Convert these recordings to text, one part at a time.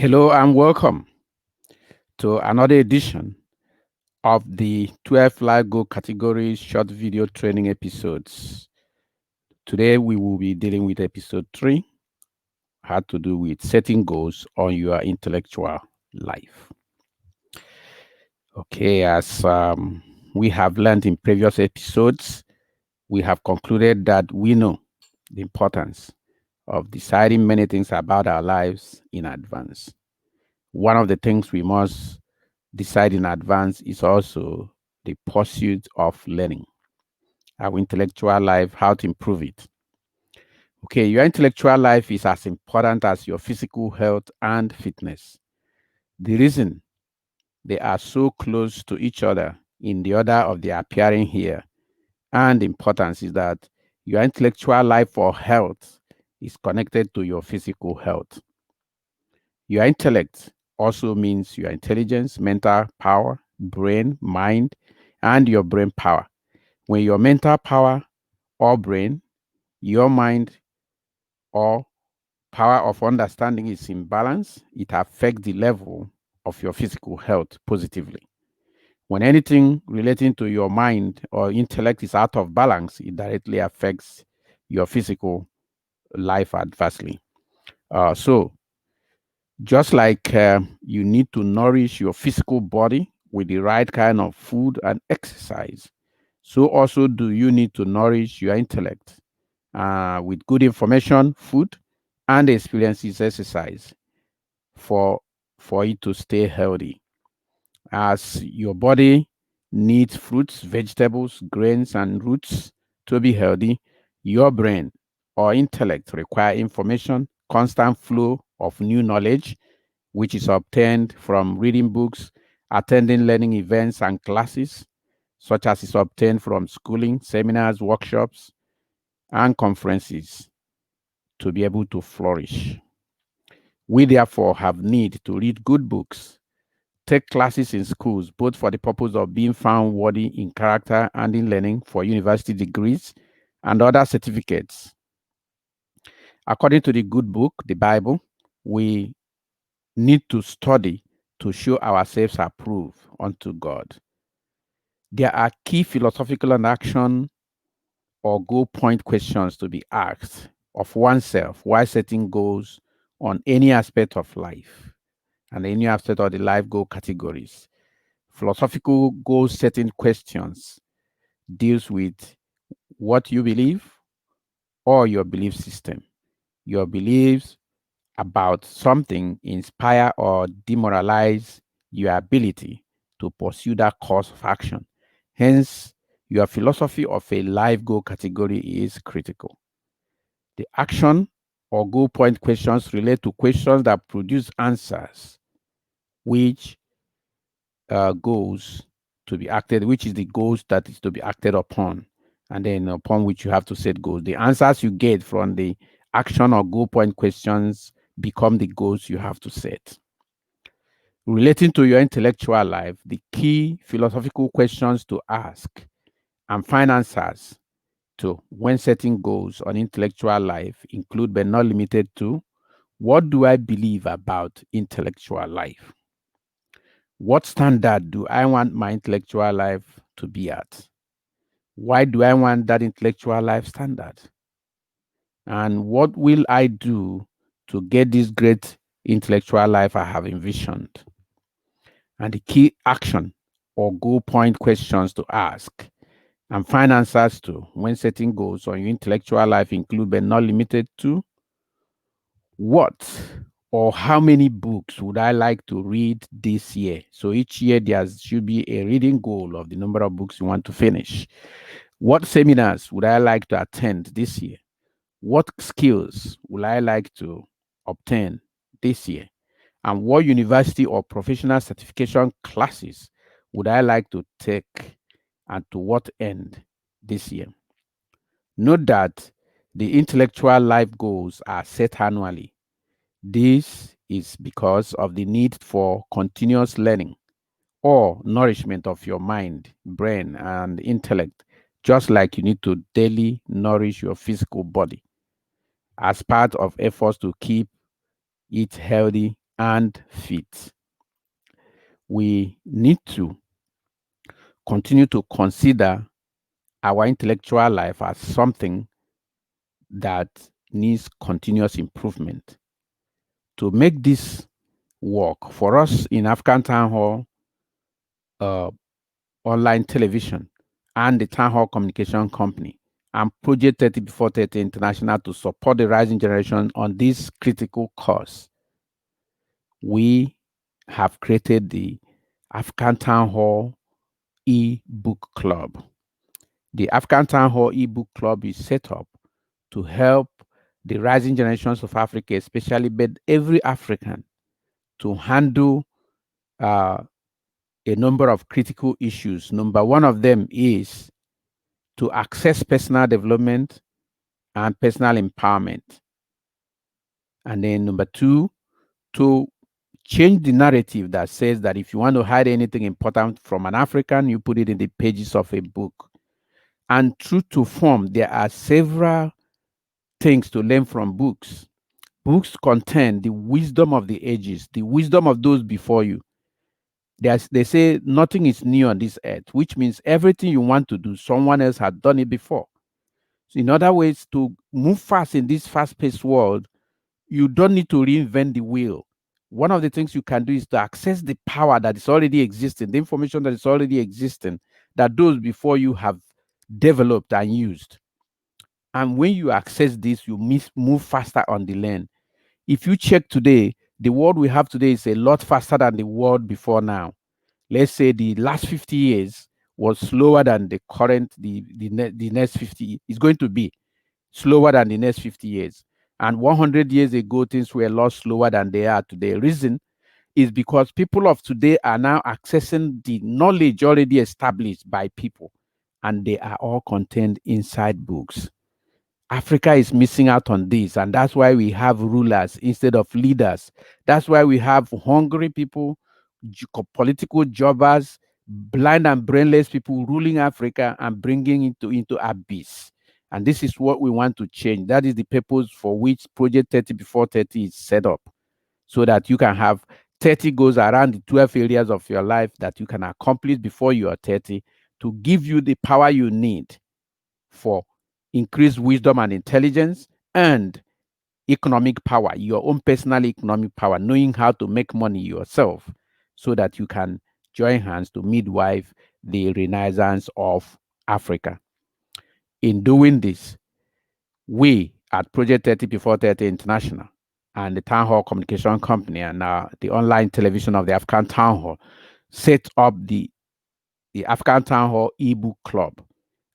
Hello and welcome to another edition of the 12 Live Go category short video training episodes. Today we will be dealing with episode 3, had to do with setting goals on your intellectual life. Okay, as we have learned in previous episodes, we have concluded that we know the importance of deciding many things about our lives in advance. One of the things we must decide in advance is also the pursuit of learning, our intellectual life, how to improve it. Okay, your intellectual life is as important as your physical health and fitness. The reason they are so close to each other in the order of their appearing here and importance is that your intellectual life or health is connected to your physical health. Your intellect also means your intelligence, mental power, brain, mind, and your brain power. When your mental power or brain, your mind or power of understanding is in balance, it affects the level of your physical health positively. When anything relating to your mind or intellect is out of balance, it directly affects your physical life adversely. So, just like you need to nourish your physical body with the right kind of food and exercise, so also do you need to nourish your intellect with good information, food, and experiences exercise for for it to stay healthy. As your body needs fruits, vegetables, grains, and roots to be healthy, your brain or intellect require information, constant flow of new knowledge, which is obtained from reading books, attending learning events and classes, such as is obtained from schooling, seminars, workshops, and conferences to be able to flourish. We therefore have need to read good books, take classes in schools, both for the purpose of being found worthy in character and in learning for university degrees and other certificates. According to the good book, the Bible, we need to study to show ourselves approved unto God. There are key philosophical and action or goal point questions to be asked of oneself while setting goals on any aspect of life and any aspect of the life goal categories. Philosophical goal setting questions deals with what you believe or your belief system. Your beliefs about something inspire or demoralize your ability to pursue that course of action. Hence, your philosophy of a life goal category is critical. The action or goal point questions relate to questions that produce answers, which goals to be acted, which is the goals that is to be acted upon, and then upon which you have to set goals. The answers you get from the action or goal point questions become the goals you have to set. Relating to your intellectual life, the key philosophical questions to ask and find answers to when setting goals on intellectual life include but not limited to: what do I believe about intellectual life? What standard do I want my intellectual life to be at? Why do I want that intellectual life standard? And what will I do to get this great intellectual life I have envisioned? And the key action or goal point questions to ask and find answers to when setting goals on your intellectual life include but not limited to: what or how many books would I like to read this year? So each year there should be a reading goal of the number of books you want to finish. What seminars would I like to attend this year? What skills would I like to obtain this year? And what university or professional certification classes would I like to take and to what end this year? Note that the intellectual life goals are set annually. This is because of the need for continuous learning or nourishment of your mind, brain, and intellect, just like you need to daily nourish your physical body as part of efforts to keep it healthy and fit. We need to continue to consider our intellectual life as something that needs continuous improvement. To make this work for us in African Town Hall uh, online television and the Town Hall Communication Company and Project 30 Before 30 International to support the rising generation on this critical cause, we have created the African Town Hall e-book club. The African Town Hall e-book club is set up to help the rising generations of Africa, especially but every African, to handle uh, a number of critical issues. Number one of them is to access personal development and personal empowerment. And then number two, to change the narrative that says that if you want to hide anything important from an African, you put it in the pages of a book. And true to form, there are several things to learn from books. Books contain the wisdom of the ages, the wisdom of those before you. They say nothing is new on this earth, which means everything you want to do, someone else had done it before. So in other ways, to move fast in this fast paced world, you don't need to reinvent the wheel. One of the things you can do is to access the power that is already existing, the information that is already existing, that those before you have developed and used. And when you access this, you move faster on the lane. If you check today, the world we have today is a lot faster than the world before now. Let's say the last 50 years was slower than the current, the next 50 is going to be slower than the next 50 years. And 100 years ago, things were a lot slower than they are today. Reason is because people of today are now accessing the knowledge already established by people, and they are all contained inside books. Africa is missing out on this, and that's why we have rulers instead of leaders. That's why we have hungry people, political jobbers, blind and brainless people ruling Africa and bringing it into abyss. And this is what we want to change. That is the purpose for which Project 30 Before 30 is set up, so that you can have 30 goals around the 12 areas of your life that you can accomplish before you are 30 to give you the power you need for increased wisdom and intelligence and economic power, your own personal economic power, knowing how to make money yourself so that you can join hands to midwife the renaissance of Africa. In doing this, we at Project 30 Before 30 International and the Town Hall Communication Company and the online television of the African Town Hall set up the African Town Hall ebook club.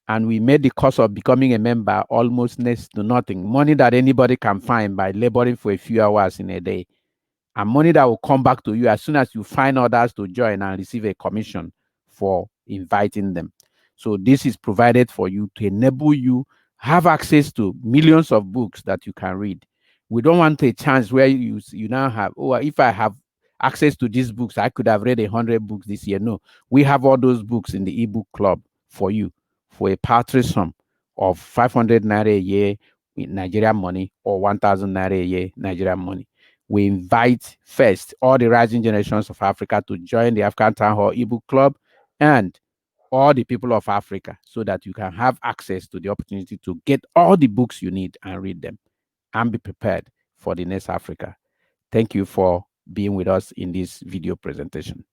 And we made the cost of becoming a member almost next to nothing. Money that anybody can find by laboring for a few hours in a day. And money that will come back to you as soon as you find others to join and receive a commission for inviting them. So this is provided for you to enable you have access to millions of books that you can read. We don't want a chance where you now have, oh, if I have access to these books, I could have read 100 books this year. No, we have all those books in the ebook club for you for a paltry sum of 500 naira a year in Nigerian money or 1,000 naira a year Nigerian money. We invite first all the rising generations of Africa to join the African Town Hall ebook club and all the people of Africa so that you can have access to the opportunity to get all the books you need and read them and be prepared for the next Africa. Thank you for being with us in this video presentation.